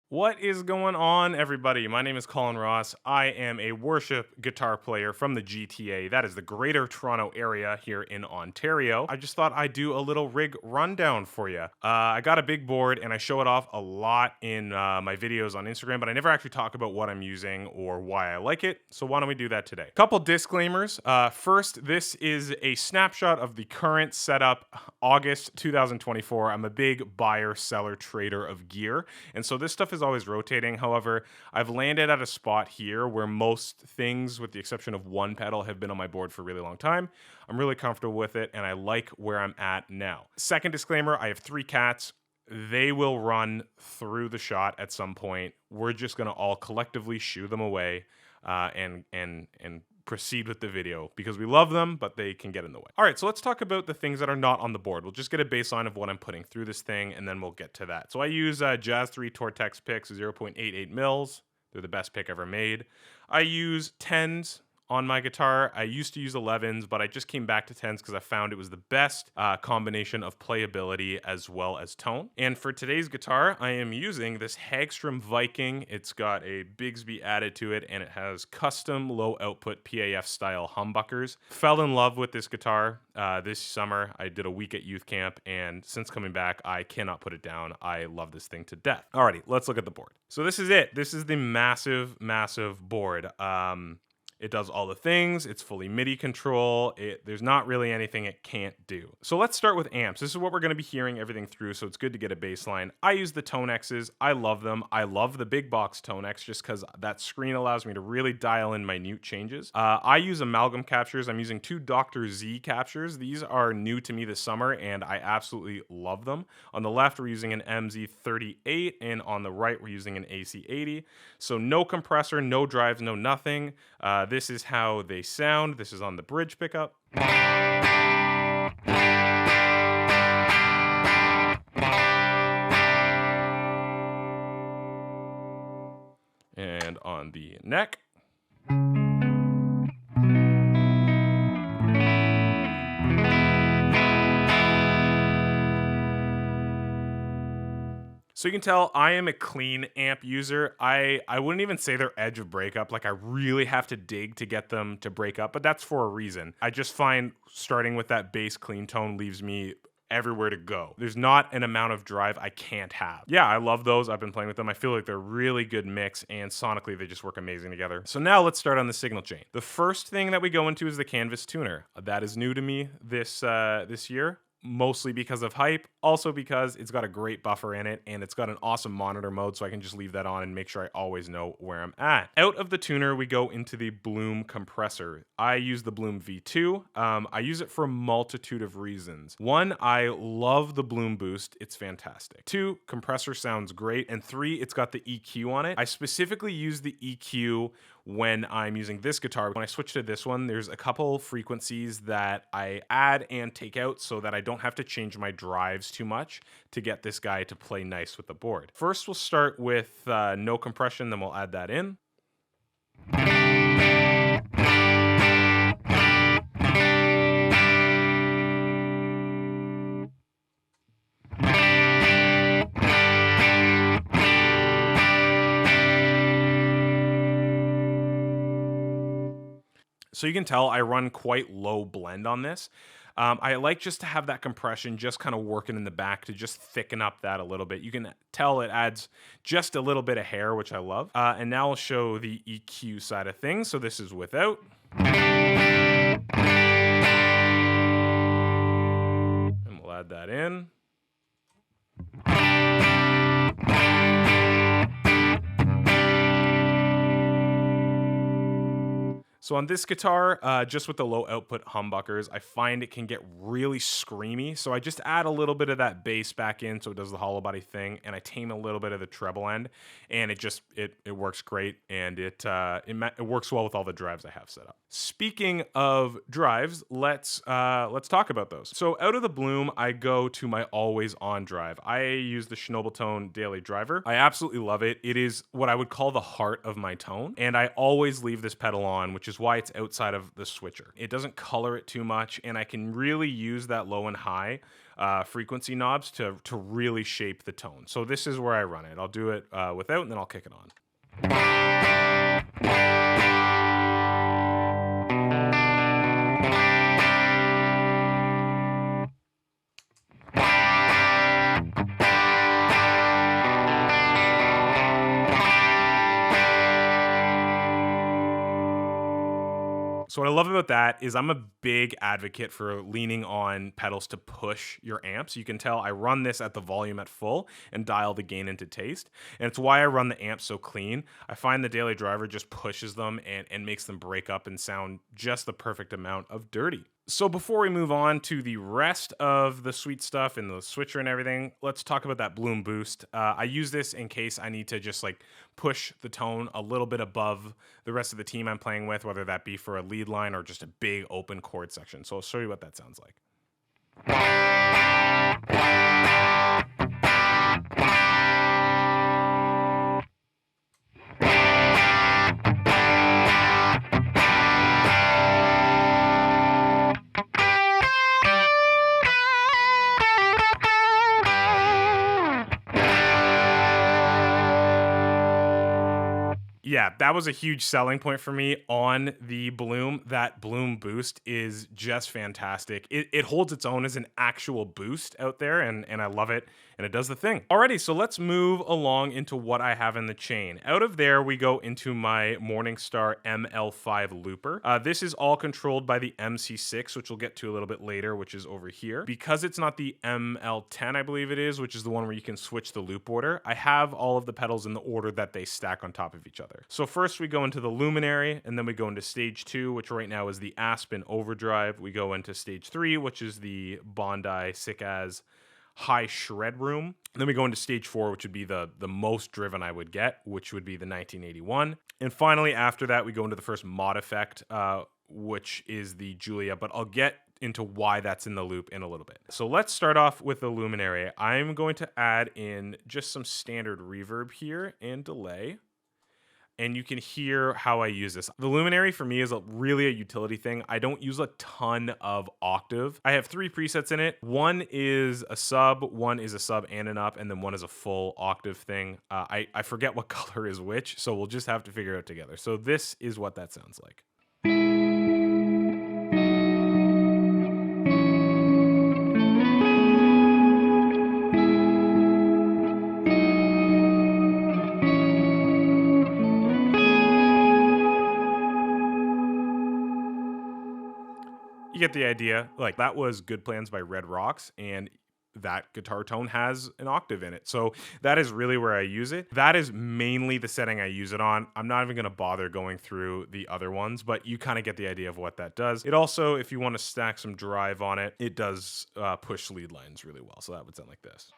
What is going on, everybody? My name is Colin Ross. I am a worship guitar player from the GTA. That is the Greater Toronto Area here in Ontario. I just thought I'd do a little rig rundown for you. I got a big board and I show it off a lot in my videos on Instagram, but I never actually talk about what I'm using or why I like it. So why don't we do that today? Couple disclaimers. First, this is a snapshot of the current setup, August 2024. I'm a big buyer, seller, trader of gear, and so this stuff is always rotating. However, I've landed at a spot here where most things, with the exception of one pedal, have been on my board for a really long time. I'm really comfortable with it, and I like where I'm at now. Second disclaimer, I have 3 cats. They will run through the shot at some point. We're just going to all collectively shoo them away and proceed with the video because we love them, but they can get in the way. All right, so let's talk about the things that are not on the board. We'll just get a baseline of what I'm putting through this thing, and then we'll get to that. So I use Jazz 3 Tortex picks, 0.88 mils. They're the best pick ever made. I use 10s on my guitar. I used to use 11s, but I just came back to 10s because I found it was the best combination of playability as well as tone. And for today's guitar, I am using this Hagstrom Viking. It's got a Bigsby added to it, and it has custom low output PAF style humbuckers. Fell in love with this guitar this summer. I did a week at youth camp, and since coming back, I cannot put it down. I love this thing to death. Alrighty, let's look at the board. So this is it. This is the massive, massive board. It does all the things. It's fully MIDI control. There's not really anything it can't do. So let's start with amps. This is what we're going to be hearing everything through, so it's good to get a baseline. I use the Tonexes. I love them. I love the big box Tonex just because that screen allows me to really dial in minute changes. I use amalgam captures. I'm using 2 Dr. Z captures. These are new to me this summer, and I absolutely love them. On the left, we're using an MZ38, and on the right, we're using an AC80. So no compressor, no drives, no nothing. This is how they sound. This is on the bridge pickup. And on the neck. So you can tell I am a clean amp user. I wouldn't even say they're edge of breakup. Like, I really have to dig to get them to break up, but that's for a reason. I just find starting with that bass clean tone leaves me everywhere to go. There's not an amount of drive I can't have. Yeah, I love those. I've been playing with them. I feel like they're really good mix, and sonically they just work amazing together. So now let's start on the signal chain. The first thing that we go into is the Canvas tuner. That is new to me this year. Mostly because of hype, also because it's got a great buffer in it, and it's got an awesome monitor mode, so I can just leave that on and make sure I always know where I'm at. Out of the tuner, we go into the Bloom compressor. I use the Bloom V2. I use it for a multitude of reasons. 1, I love the Bloom boost. It's fantastic. 2, compressor sounds great. And 3, it's got the EQ on it. I specifically use the EQ when I'm using this guitar. When I switch to this one, there's a couple frequencies that I add and take out so that I don't have to change my drives too much to get this guy to play nice with the board. First, we'll start with no compression, then we'll add that in. So you can tell I run quite low blend on this. I like just to have that compression just kind of working in the back to just thicken up that a little bit. You can tell it adds just a little bit of hair, which I love. And now I'll show the EQ side of things. So this is without. And we'll add that in. So on this guitar, just with the low output humbuckers, I find it can get really screamy. So I just add a little bit of that bass back in so it does the hollow body thing, and I tame a little bit of the treble end, and it works great, and it works well with all the drives I have set up. Speaking of drives, let's talk about those. So out of the Bloom, I go to my always on drive. I use the Shnobel Tone Daily Driver. I absolutely love it. It is what I would call the heart of my tone, and I always leave this pedal on, which is why it's outside of the switcher. It doesn't color it too much, and I can really use that low and high frequency knobs to really shape the tone. So this is where I run it. I'll do it without, and then I'll kick it on. So what I love about that is I'm a big advocate for leaning on pedals to push your amps. You can tell I run this at the volume at full and dial the gain into taste. And it's why I run the amps so clean. I find the daily driver just pushes them and makes them break up and sound just the perfect amount of dirty. So before we move on to the rest of the sweet stuff and the switcher and everything, let's talk about that bloom boost. I use this in case I need to just like push the tone a little bit above the rest of the team I'm playing with, whether that be for a lead line or just a big open chord section. So I'll show you what that sounds like. Yeah, that was a huge selling point for me on the Bloom. That Bloom boost is just fantastic. It holds its own as an actual boost out there, and I love it, and it does the thing. Alrighty, so let's move along into what I have in the chain. Out of there, we go into my Morningstar ML5 looper. This is all controlled by the MC6, which we'll get to a little bit later, which is over here. Because it's not the ML10, I believe it is, which is the one where you can switch the loop order, I have all of the pedals in the order that they stack on top of each other. So first we go into the Luminary, and then we go into stage 2, which right now is the Aspen overdrive. We go into stage 3, which is the Bondi SickAs high Shredroom. And then we go into stage 4, which would be the most driven I would get, which would be the 1981. And finally, after that, we go into the first mod effect, which is the Julia, but I'll get into why that's in the loop in a little bit. So let's start off with the Luminary. I'm going to add in just some standard reverb here and delay. And you can hear how I use this. The Luminary for me is really a utility thing. I don't use a ton of octave. I have 3 presets in it. One is a sub and an up, and then one is a full octave thing. I forget what color is which, so we'll just have to figure it out together. So this is what that sounds like. You get the idea. Like, that was Good Plans by Red Rocks, and that guitar tone has an octave in it. So that is really where I use it. That is mainly the setting I use it on. I'm not even going to bother going through the other ones, but you kind of get the idea of what that does. It also, if you want to stack some drive on it, it does push lead lines really well. So that would sound like this.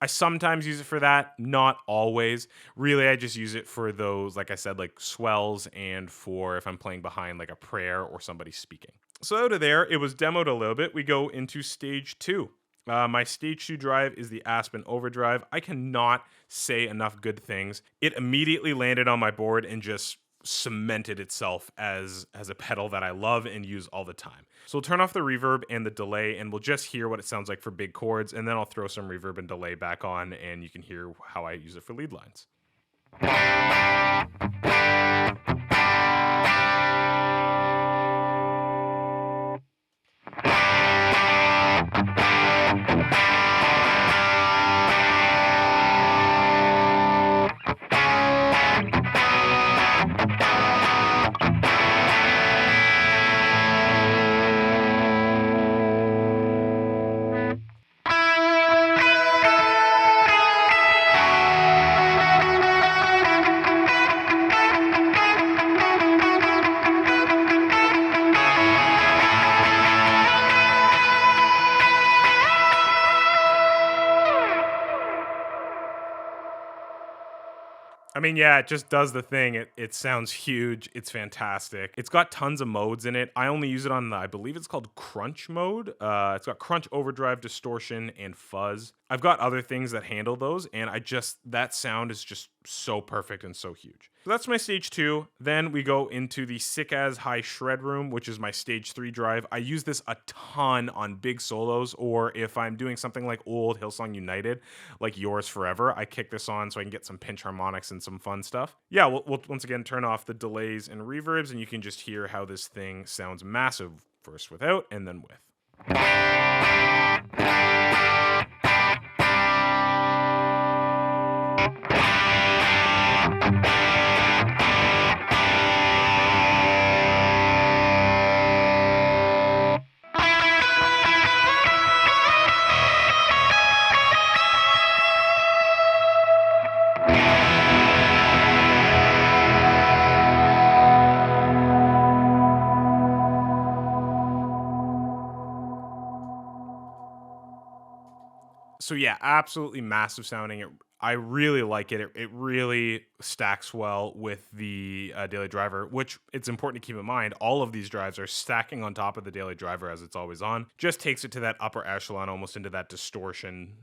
I sometimes use it for that, not always. Really, I just use it for those, like I said, like swells and for if I'm playing behind like a prayer or somebody speaking. So out of there, it was demoed a little bit. We go into stage 2. My stage 2 drive is the Aspen overdrive. I cannot say enough good things. It immediately landed on my board and just cemented itself as a pedal that I love and use all the time. So we'll turn off the reverb and the delay, and we'll just hear what it sounds like for big chords, and then I'll throw some reverb and delay back on, and you can hear how I use it for lead lines. I mean, yeah, it just does the thing. It sounds huge. It's fantastic. It's got tons of modes in it. I only use it on the, I believe it's called crunch mode. It's got crunch, overdrive, distortion, and fuzz. I've got other things that handle those, and that sound is just so perfect and so huge. So that's my stage 2. Then we go into the SickAs High Shredroom, which is my stage 3 drive. I use this a ton on big solos, or if I'm doing something like old Hillsong United, like Yours Forever, I kick this on so I can get some pinch harmonics and some fun stuff. Yeah, we'll once again turn off the delays and reverbs, and you can just hear how this thing sounds massive, first without and then with. So yeah, absolutely massive sounding. I really like it. It really stacks well with the daily driver, which it's important to keep in mind. All of these drives are stacking on top of the daily driver as it's always on. Just takes it to that upper echelon, almost into that distortion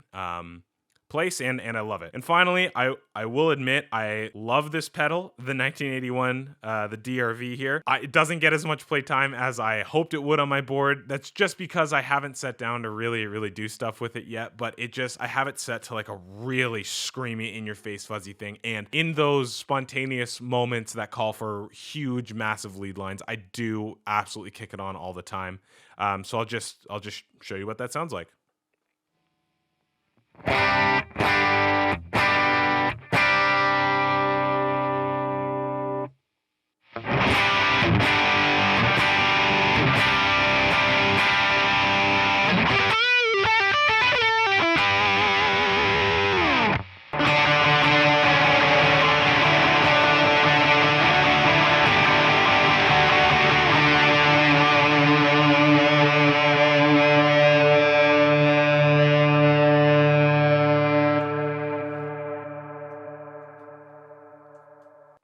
place, and I love it. And finally, I will admit I love this pedal, the 1981, the DRV here. It doesn't get as much playtime as I hoped it would on my board. That's just because I haven't sat down to really do stuff with it yet, but I have it set to like a really screamy, in-your-face fuzzy thing, and in those spontaneous moments that call for huge, massive lead lines, I do absolutely kick it on all the time. So I'll just show you what that sounds like.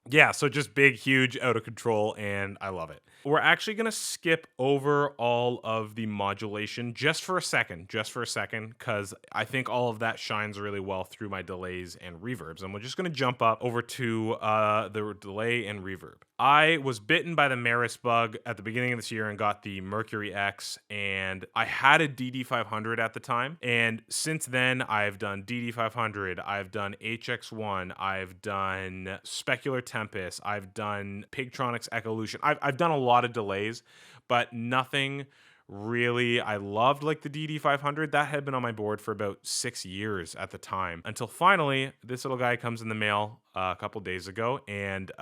Yeah, so just big, huge, out of control, and I love it. We're actually going to skip over all of the modulation just for a second, because I think all of that shines really well through my delays and reverbs, and we're just going to jump up over to the delay and reverb. I was bitten by the Meris bug at the beginning of this year and got the Mercury X, and I had a DD500 at the time, and since then I've done DD500, I've done HX1, I've done Specular Tempest, I've done Pigtronics Echolution. I've done a lot of delays, but nothing really I loved like the DD500. That had been on my board for about 6 years at the time, until finally this little guy comes in the mail a couple days ago, and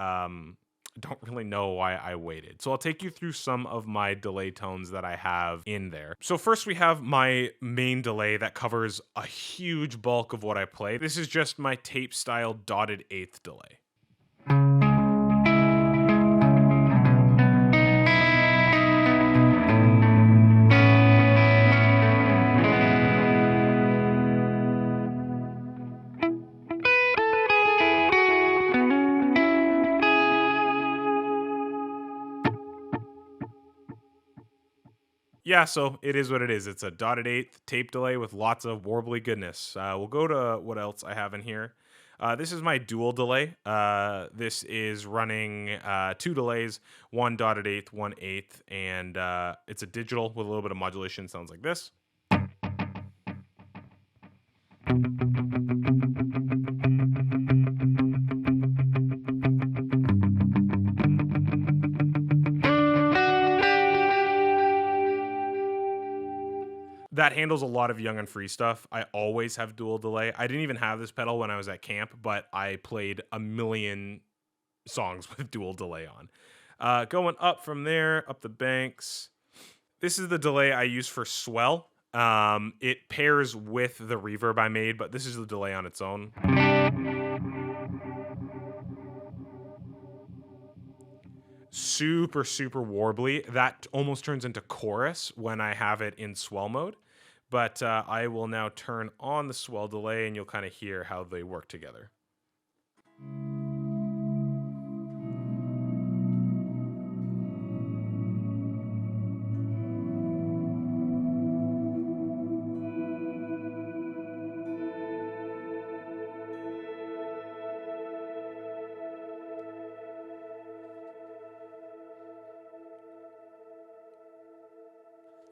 don't really know why I waited. So I'll take you through some of my delay tones that I have in there. So first we have my main delay that covers a huge bulk of what I play. This is just my tape style dotted eighth delay. Yeah, so it is what it is. It's a dotted eighth tape delay with lots of warbly goodness. We'll go to what else I have in here. This is my dual delay. This is running 2 delays, 1 dotted eighth, 1 eighth, and it's a digital with a little bit of modulation. Sounds like this. That handles a lot of young and free stuff. I always have dual delay. I didn't even have this pedal when I was at camp, but I played a million songs with dual delay on. Going up from there, up the banks. This is the delay I use for swell. It pairs with the reverb I made, but this is the delay on its own. Super, super warbly. That almost turns into chorus when I have it in swell mode. But I will now turn on the swell delay, and you'll kind of hear how they work together.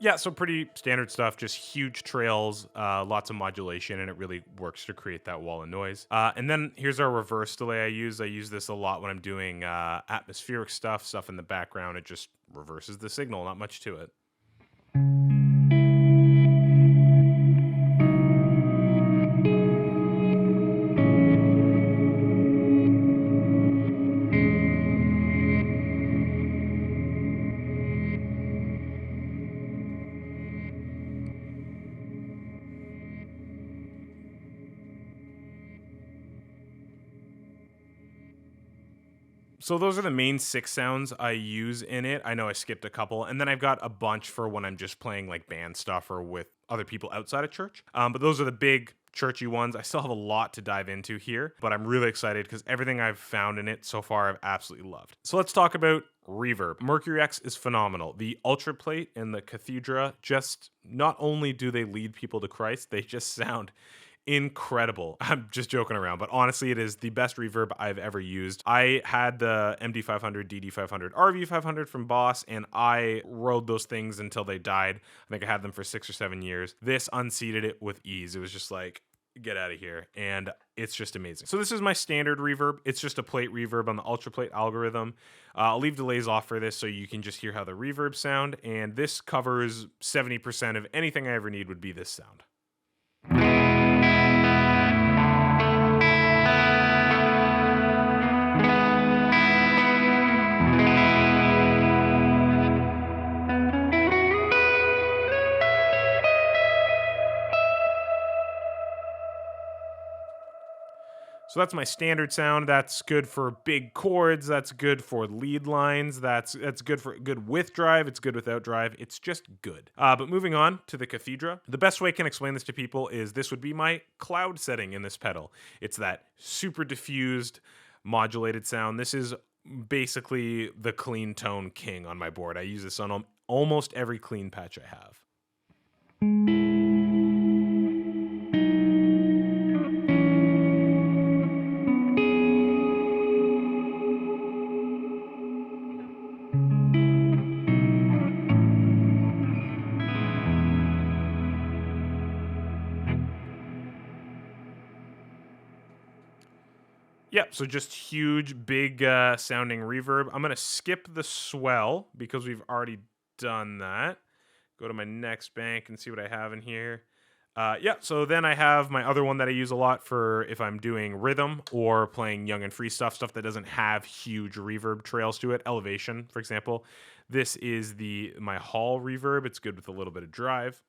Yeah, so pretty standard stuff, just huge trails, lots of modulation, and it really works to create that wall of noise. And then here's our reverse delay I use. I use this a lot when I'm doing atmospheric stuff in the background. It just reverses the signal, not much to it. So those are the main 6 sounds I use in it. I know I skipped a couple, and then I've got a bunch for when I'm just playing like band stuff or with other people outside of church. But those are the big churchy ones. I still have a lot to dive into here, but I'm really excited because everything I've found in it so far I've absolutely loved. So let's talk about reverb. Mercury X is phenomenal. The Ultra Plate and the Cathedra, just not only do they lead people to Christ, they just sound incredible. I'm just joking around, but honestly, it is the best reverb I've ever used. I had the MD500, DD500, RV500 from Boss, and I rode those things until they died. I think I had them for 6 or 7 years. This unseated it with ease. It was just like, get out of here. And it's just amazing. So this is my standard reverb. It's just a plate reverb on the Ultra Plate algorithm. I'll leave delays off for this so you can just hear how the reverbs sound. And this covers 70% of anything I ever need would be this sound. So that's my standard sound. That's good for big chords. That's good for lead lines. That's good for good with drive. It's good without drive. It's just good. But moving on to the Cathedra. The best way I can explain this to people is this would be my cloud setting in this pedal. It's that super diffused, modulated sound. This is basically the clean tone king on my board. I use this on almost every clean patch I have. Yep, so just huge, big sounding reverb. I'm going to skip the swell because we've already done that. Go to my next bank and see what I have in here. Yeah, so then I have my other one that I use a lot for if I'm doing rhythm or playing young and free stuff that doesn't have huge reverb trails to it. Elevation, for example. This is my hall reverb. It's good with a little bit of drive.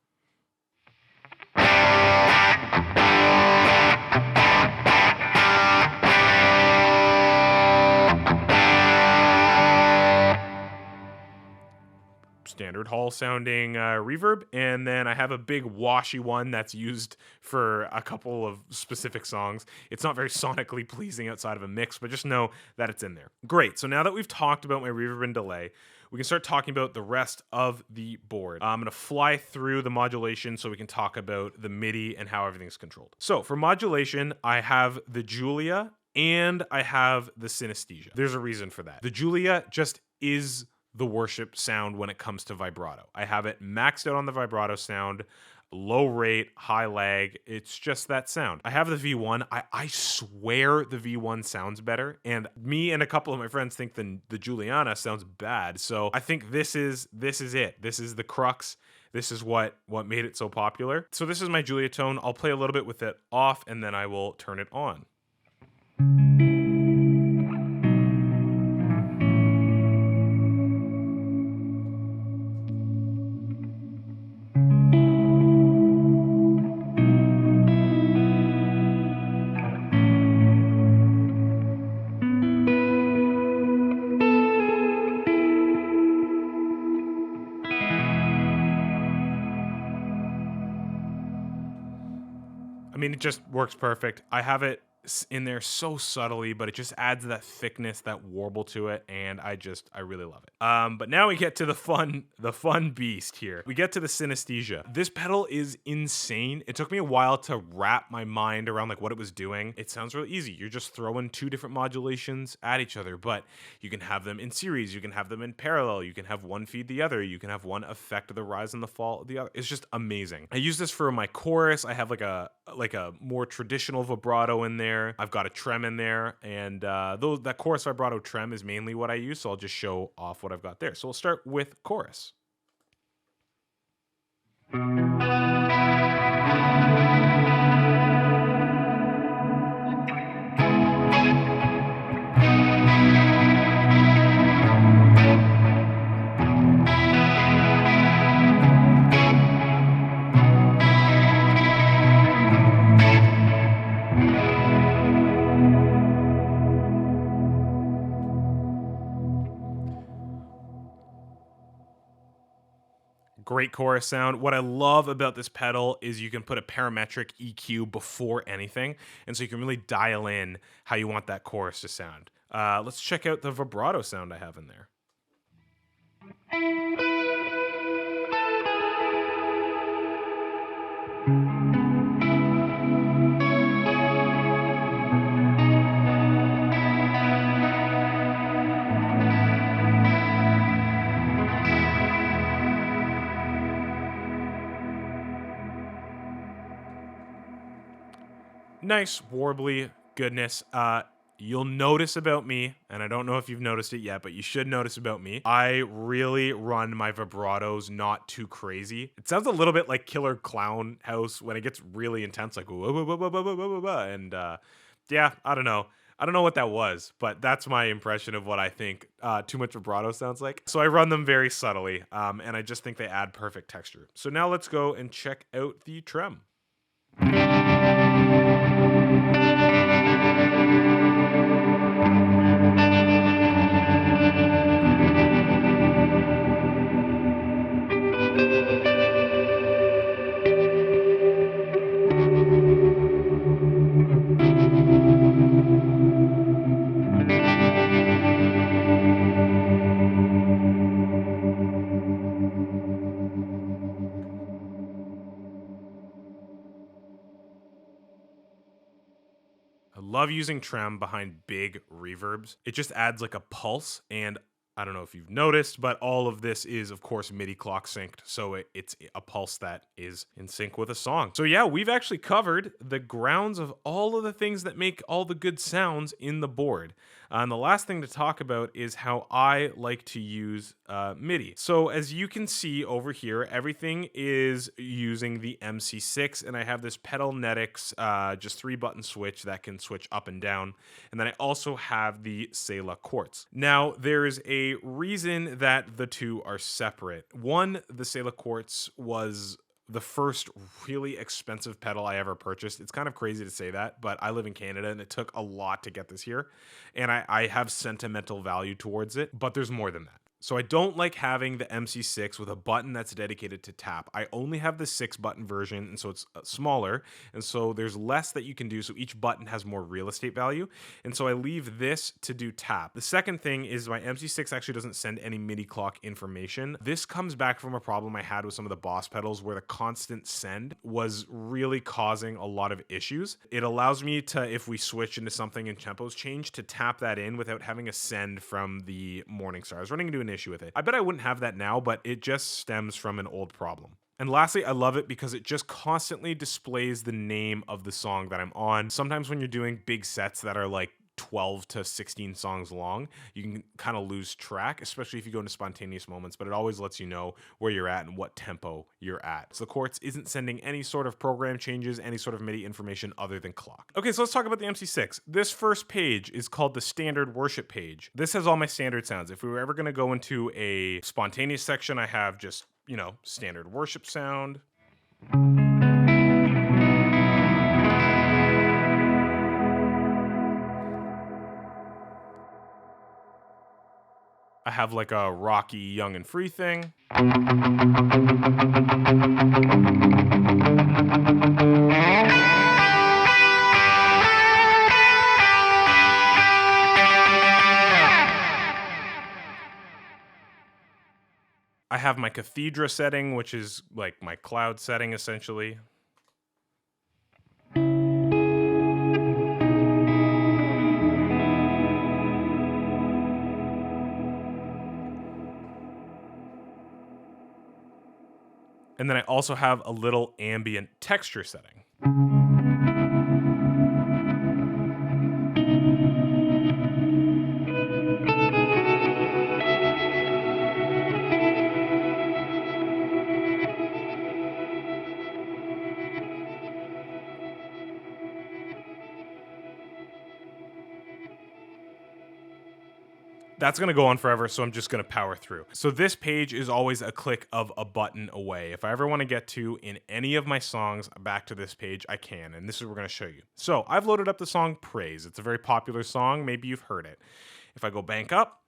Standard hall sounding reverb, and then I have a big washy one that's used for a couple of specific songs. It's not very sonically pleasing outside of a mix, but just know that it's in there. Great, so now that we've talked about my reverb and delay, we can start talking about the rest of the board. I'm going to fly through the modulation so we can talk about the MIDI and how everything's controlled. So for modulation, I have the Julia and I have the Synesthesia. There's a reason for that. The Julia just is the worship sound when it comes to vibrato. I have it maxed out on the vibrato sound, low rate, high lag. It's just that sound. I have the V1. I swear the V1 sounds better. And me and a couple of my friends think the Juliana sounds bad. So I think this is it. This is the crux. This is what made it so popular. So this is my Julia tone. I'll play a little bit with it off and then I will turn it on. I mean, it just works perfect. I have it in there so subtly, but it just adds that thickness, that warble to it, and I really love it. But now we get to the fun beast here. We get to the synesthesia. This pedal is insane. It took me a while to wrap my mind around like what it was doing. It sounds really easy. You're just throwing two different modulations at each other, but you can have them in series, you can have them in parallel, you can have one feed the other, you can have one affect the rise and the fall of the other. It's just amazing. I use this for my chorus. I have like a more traditional vibrato in there. I've got a trem in there, and that chorus vibrato trem is mainly what I use, so I'll just show off what I've got there. So we'll start with chorus. Great chorus sound. What I love about this pedal is you can put a parametric EQ before anything, and so you can really dial in how you want that chorus to sound. Let's check out the vibrato sound I have in there. Nice warbly goodness. You'll notice about me, and I don't know if you've noticed it yet, but you should notice about me, I really run my vibratos not too crazy. It sounds a little bit like Killer Clown House when it gets really intense, like whoa, whoa, whoa, whoa, whoa, whoa, whoa, and yeah, I don't know what that was, but that's my impression of what I think too much vibrato sounds like. So I run them very subtly, and I just think they add perfect texture. So now let's go and check out the trem. Love using trem behind big reverbs. It just adds like a pulse, and I don't know if you've noticed, but all of this is, of course, MIDI clock synced, so it's a pulse that is in sync with a song. So yeah, we've actually covered the grounds of all of the things that make all the good sounds in the board. And the last thing to talk about is how I like to use MIDI. So as you can see over here, everything is using the MC6, and I have this Pedalnetics just 3-button switch that can switch up and down. And then I also have the Sela Quartz. Now, there's a reason that the two are separate. One, the Sela Quartz was the first really expensive pedal I ever purchased. It's kind of crazy to say that, but I live in Canada and it took a lot to get this here. And I have sentimental value towards it, but there's more than that. So I don't like having the MC6 with a button that's dedicated to tap. I only have the 6-button version, and so it's smaller, and so there's less that you can do, so each button has more real estate value, and so I leave this to do tap. The second thing is my MC6 actually doesn't send any MIDI clock information. This comes back from a problem I had with some of the Boss pedals where the constant send was really causing a lot of issues. It allows me to, if we switch into something and tempos change, to tap that in without having a send from the Morningstar. I was running into an issue with it. I bet I wouldn't have that now, but it just stems from an old problem. And lastly, I love it because it just constantly displays the name of the song that I'm on. Sometimes when you're doing big sets that are like 12 to 16 songs long, you can kind of lose track, especially if you go into spontaneous moments, but it always lets you know where you're at and what tempo you're at. So the Quartz isn't sending any sort of program changes, any sort of MIDI information other than clock. Okay, so let's talk about the MC6. This first page is called the standard worship page. This has all my standard sounds. If we were ever going to go into a spontaneous section, I have just, standard worship sound. I have like a rocky young and free thing. have my Cathedra setting, which is like my cloud setting essentially. And then I also have a little ambient texture setting. That's going to go on forever, so I'm just going to power through. So this page is always a click of a button away. If I ever want to get to in any of my songs back to this page, I can, and this is what we're going to show you. So I've loaded up the song Praise. It's a very popular song. Maybe you've heard it. If I go bank up,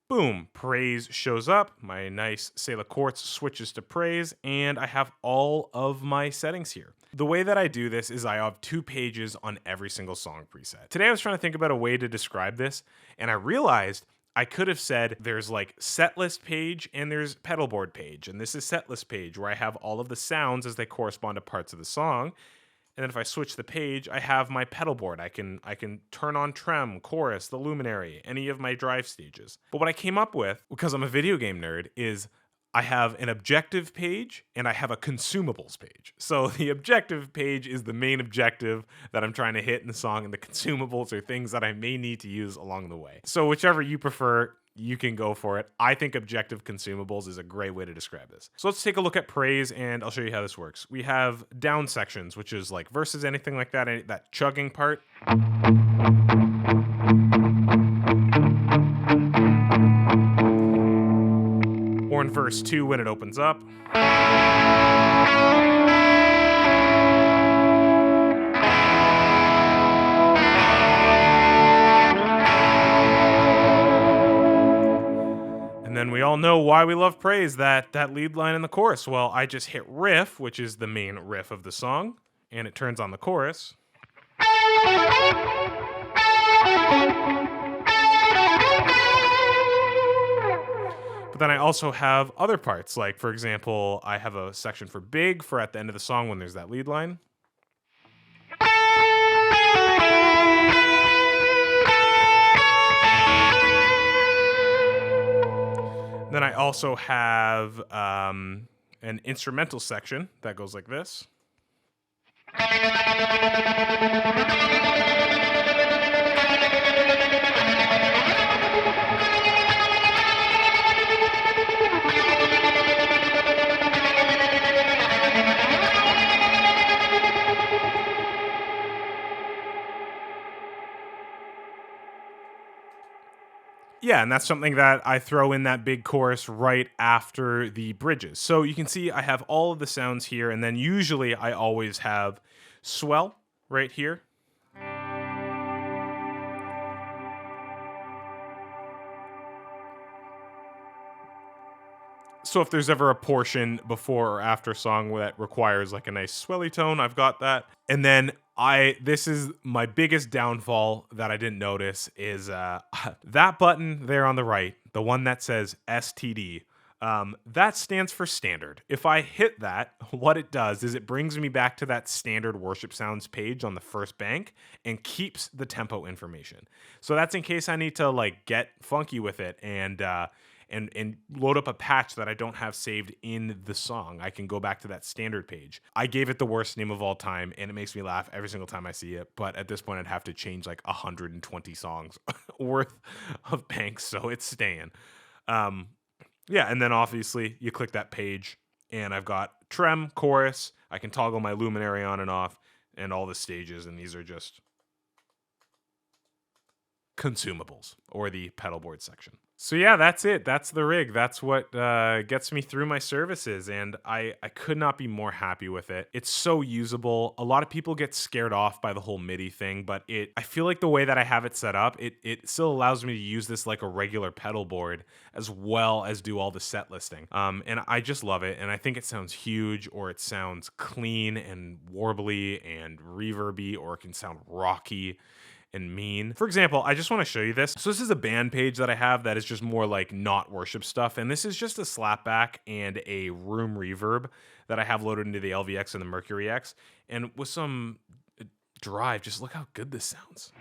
boom, Praise shows up. My nice Sela Quartz switches to Praise, and I have all of my settings here. The way that I do this is I have 2 pages on every single song preset. Today I was trying to think about a way to describe this, and I realized I could have said there's like setlist page and there's pedalboard page, and this is setlist page where I have all of the sounds as they correspond to parts of the song. And then if I switch the page, I have my pedalboard. I can turn on trem, chorus, the luminary, any of my drive stages. But what I came up with, because I'm a video game nerd, is I have an objective page and I have a consumables page. So the objective page is the main objective that I'm trying to hit in the song, and the consumables are things that I may need to use along the way. So whichever you prefer, you can go for it. I think objective consumables is a great way to describe this. So let's take a look at Praise, and I'll show you how this works. We have down sections, which is like verses, anything like that, that chugging part. Or in verse 2 when it opens up. And then we all know why we love Praise, that lead line in the chorus. Well, I just hit riff, which is the main riff of the song, and it turns on the chorus. But then I also have other parts, like, for example, I have a section for big for at the end of the song when there's that lead line. Then I also have an instrumental section that goes like this. Yeah, and that's something that I throw in that big chorus right after the bridges. So you can see I have all of the sounds here, and then usually I always have swell right here. So if there's ever a portion before or after song that requires like a nice swelly tone, I've got that. And then this is my biggest downfall that I didn't notice is that button there on the right, the one that says STD. That stands for standard. If I hit that, what it does is it brings me back to that standard worship sounds page on the first bank and keeps the tempo information. So that's in case I need to like get funky with it and load up a patch that I don't have saved in the song. I can go back to that standard page. I gave it the worst name of all time, and it makes me laugh every single time I see it. But at this point, I'd have to change like 120 songs worth of banks, so it's staying. Yeah, and then obviously you click that page, and I've got trem, chorus. I can toggle my luminary on and off, and all the stages, and these are just consumables, or the pedalboard section. So yeah, that's it. That's the rig. That's what gets me through my services, and I could not be more happy with it. It's so usable. A lot of people get scared off by the whole MIDI thing, but I feel like the way that I have it set up, it still allows me to use this like a regular pedal board as well as do all the set listing. And I just love it, and I think it sounds huge, or it sounds clean and warbly and reverby, or it can sound rocky. and mean. For example, I just want to show you this. So this is a band page that I have that is just more like not worship stuff. And this is just a slapback and a room reverb that I have loaded into the LVX and the Mercury X. And with some drive, just look how good this sounds.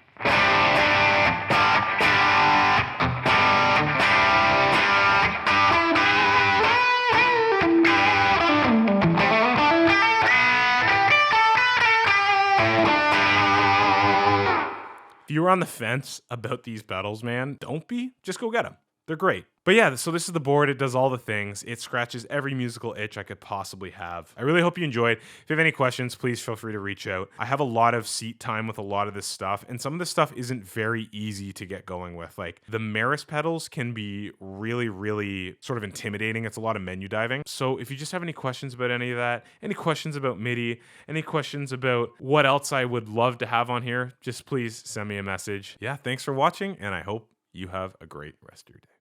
If you were on the fence about these pedals, man, don't be. Just go get them. They're great. But yeah, so this is the board. It does all the things. It scratches every musical itch I could possibly have. I really hope you enjoyed. If you have any questions, please feel free to reach out. I have a lot of seat time with a lot of this stuff, and some of this stuff isn't very easy to get going with. Like the Meris pedals can be really, really sort of intimidating. It's a lot of menu diving. So if you just have any questions about any of that, any questions about MIDI, any questions about what else I would love to have on here, just please send me a message. Yeah, thanks for watching, and I hope you have a great rest of your day.